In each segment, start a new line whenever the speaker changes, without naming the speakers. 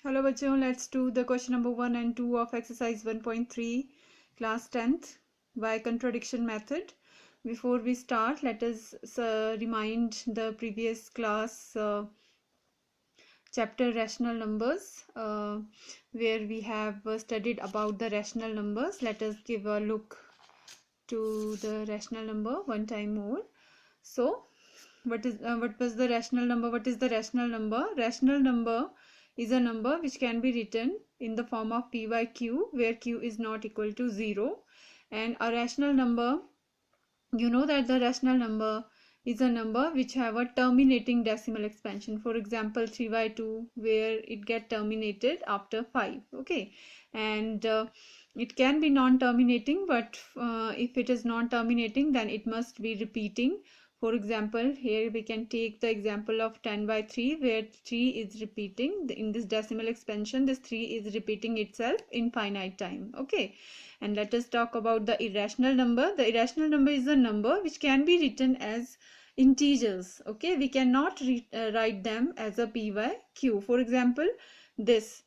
Hello बच्चों, let's do the question number 1 and 2 of exercise 1.3 class 10th by contradiction method. Before we start, let us remind the previous class chapter rational numbers, where we have studied about the rational numbers. Let us give a look to the rational number one time more. So what was the rational number? What is the rational number? Rational number is a number which can be written in the form of p by q, where q is not equal to 0. And a rational number, you know that the rational number is a number which have a terminating decimal expansion. For example, 3 by 2, where it get terminated after 5. Okay. And it can be non-terminating, but if it is non-terminating, then it must be repeating. For example, here we can take the example of 10 by 3, where 3 is repeating. In this decimal expansion, this 3 is repeating itself in finite time. Okay. And let us talk about the irrational number. The irrational number is a number which can be written as integers. Okay. We cannot write them as a p by q. For example, this.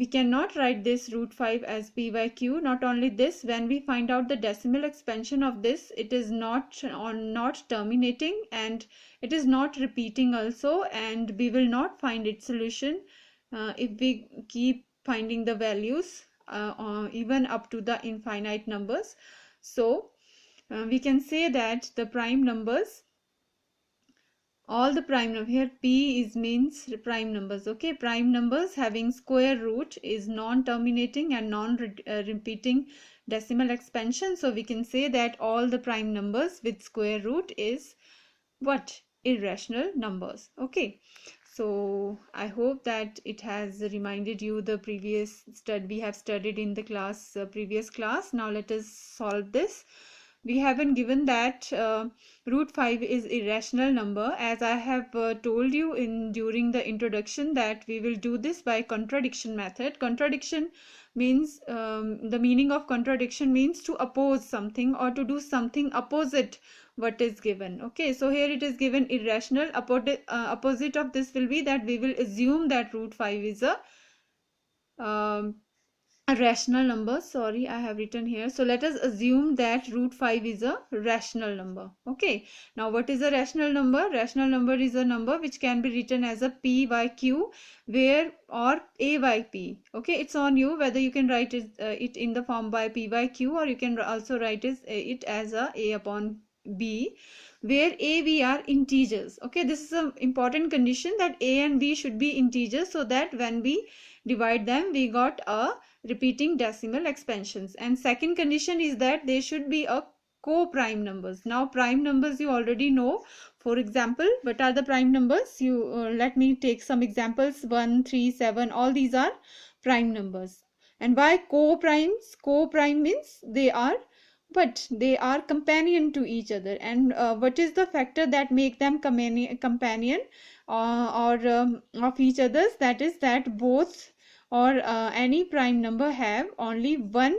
We cannot write this root 5 as p by q. Not only this, when we find out the decimal expansion of this, it is not terminating, and it is not repeating also, and we will not find its solution if we keep finding the values even up to the infinite numbers. So we can say that the prime numbers, all the prime number, here p is means prime numbers. Okay, prime numbers having square root is non-terminating and non-repeating decimal expansion. So we can say that all the prime numbers with square root is what? Irrational numbers. Okay, so I hope that it has reminded you the previous study we have studied in the class, previous class. Now let us solve this. We haven't given that root 5 is irrational number. As I have told you in during the introduction, that we will do this by contradiction method. Contradiction means the meaning of contradiction means to oppose something or to do something opposite what is given. Okay, so here it is given irrational. Opposite of this will be that we will assume that root 5 is a rational number. Sorry, I have written here. So let us assume that root 5 is a rational number. Okay, now what is a rational number? Rational number is a number which can be written as a p by q, where or a by p. Okay, it's on you whether you can write it in the form by p by q, or you can also write it as a upon b, where a, b are integers. Okay, this is an important condition, that a and b should be integers, so that when we divide them, we got a repeating decimal expansions. And second condition is that they should be a co-prime numbers. Now prime numbers you already know. For example, what are the prime numbers? You let me take some examples. 1, 3, 7, all these are prime numbers. And why co-primes? Co-prime means they are companion to each other. And what is the factor that make them companion of each others? That is that both or any prime number have only 1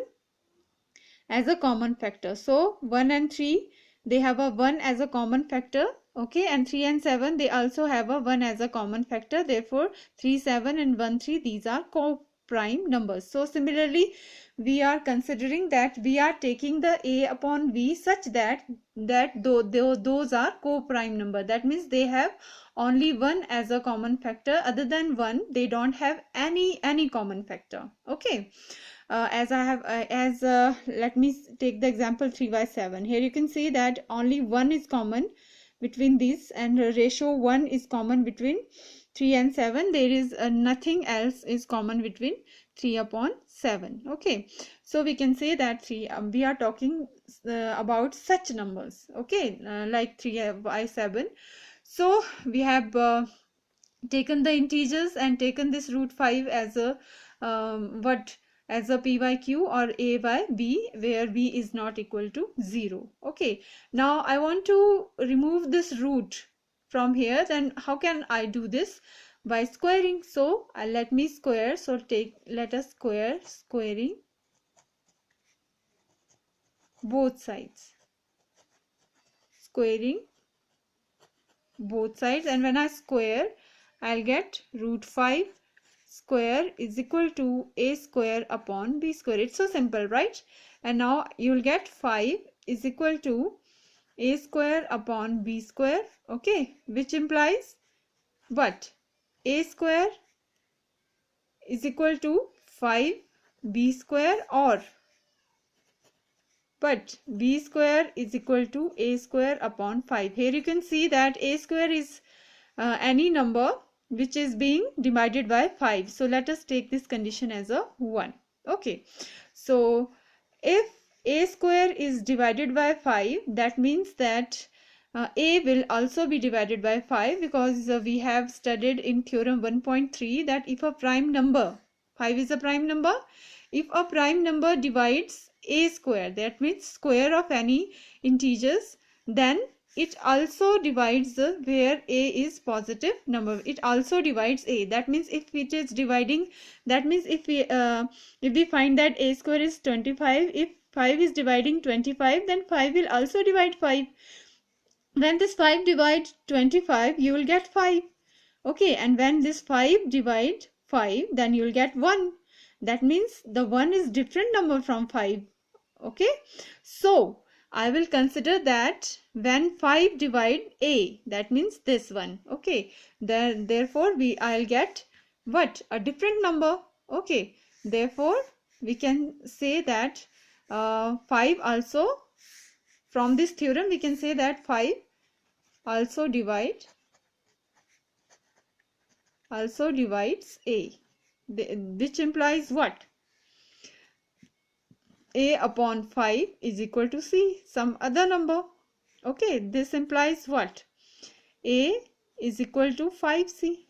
as a common factor. So 1 and 3, they have a 1 as a common factor. Okay, and 3 and 7, they also have a 1 as a common factor. Therefore 3, 7 and 1, 3, these are co-prime numbers. So similarly, we are considering that we are taking the a upon b such that those are co-prime number. That means they have only 1 as a common factor. Other than 1, they don't have any common factor. Okay, as I have let me take the example 3 by 7. Here you can see that only 1 is common between these, and ratio 1 is common between 3 and 7. There is nothing else is common between 3 upon 7. Okay, so we can say that we are talking about such numbers. Okay, like 3 by 7. So we have taken the integers and taken this root 5 as a as a p by q or a by b, where b is not equal to 0. Okay, now I want to remove this root from here. Then how can I do this? By squaring. So let me square. So let us squaring both sides. Squaring both sides, and when I square, I'll get root 5 square is equal to a square upon b square. It's so simple, right? And now you'll get 5 is equal to a square upon b square, okay, which implies what? A square is equal to 5b square, or but b square is equal to a square upon 5. Here you can see that a square is any number which is being divided by 5. So let us take this condition as a 1. Okay, so if a square is divided by 5, that means that a will also be divided by 5, because we have studied in theorem 1.3 that if a prime number, 5 is a prime number, if a prime number divides a square, that means square of any integers, then it also divides where a is positive number. It also divides a. That means if it is dividing, that means if we find that a square is 25, if 5 is dividing 25, then 5 will also divide 5. When this 5 divides 25, you will get 5. Okay, and when this 5 divide 5, then you will get 1. That means the 1 is different number from 5. Okay, so I will consider that when 5 divide a, that means this one. Okay, then therefore I'll get what? A different number. Okay, therefore we can say that 5 also, from this theorem we can say that 5 also divides a, which implies what? A upon 5 is equal to c, some other number. Okay, this implies what? A is equal to 5c.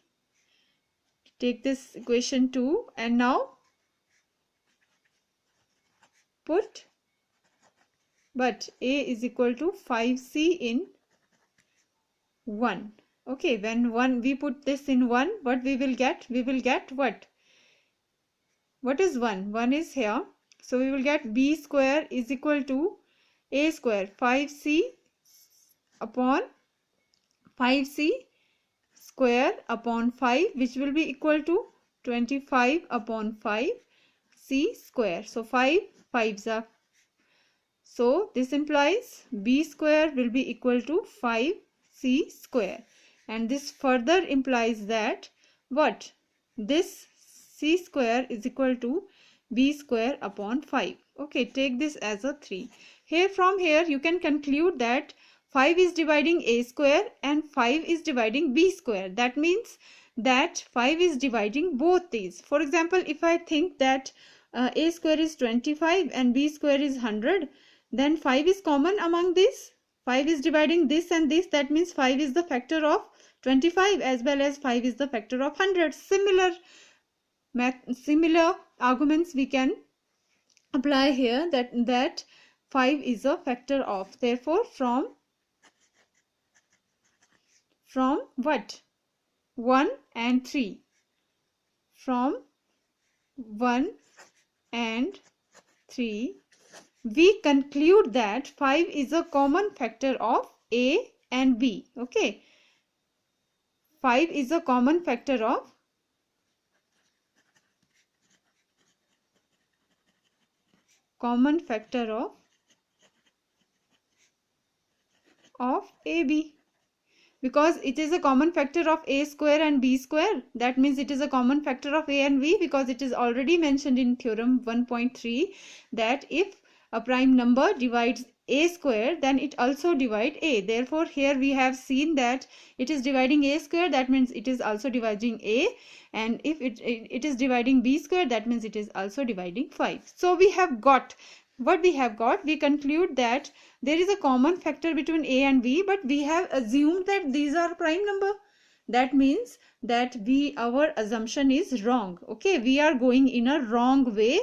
Take this equation 2 and now put, but a is equal to 5c in 1. Okay, when we put this in 1, what we will get? We will get what? What is 1? 1 is here. So we will get b square is equal to a square, 5c upon 5c square upon 5, which will be equal to 25 upon 5 c square. So 5 5s are. So this implies b square will be equal to 5c square. And this further implies that what? This c square is equal to b square upon 5. Okay, take this as a 3. From here you can conclude that 5 is dividing a square and 5 is dividing b square. That means that 5 is dividing both these. For example, if I think that a square is 25 and b square is 100, then 5 is common among these. 5 is dividing this and this. That means 5 is the factor of 25 as well as 5 is the factor of 100. Similar arguments we can apply here, that 5 is a factor of. Therefore from what? 1 and 3. From 1 and 3 we conclude that 5 is a common factor of a and b. Okay, 5 is a common factor of AB, because it is a common factor of a square and b square. That means it is a common factor of a and b, because it is already mentioned in theorem 1.3 that if a prime number divides a square, then it also divides a. Therefore here we have seen that it is dividing a square, that means it is also dividing a, and if it is dividing b square, that means it is also dividing 5. So we have got what we have got. We conclude that there is a common factor between a and b, but we have assumed that these are prime number. That means that our assumption is wrong. Okay, we are going in a wrong way.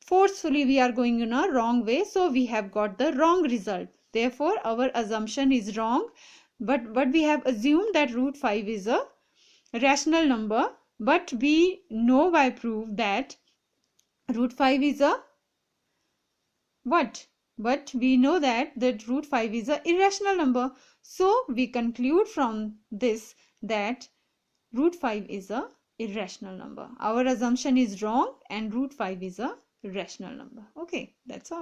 Forcefully we are going in a wrong way, so we have got the wrong result. Therefore our assumption is wrong, but we have assumed that root 5 is a rational number, but we know by proof that root 5 is a what? But we know that root 5 is a irrational number. So we conclude from this that root 5 is a irrational number. Our assumption is wrong and root 5 is a rational number. Okay, that's all.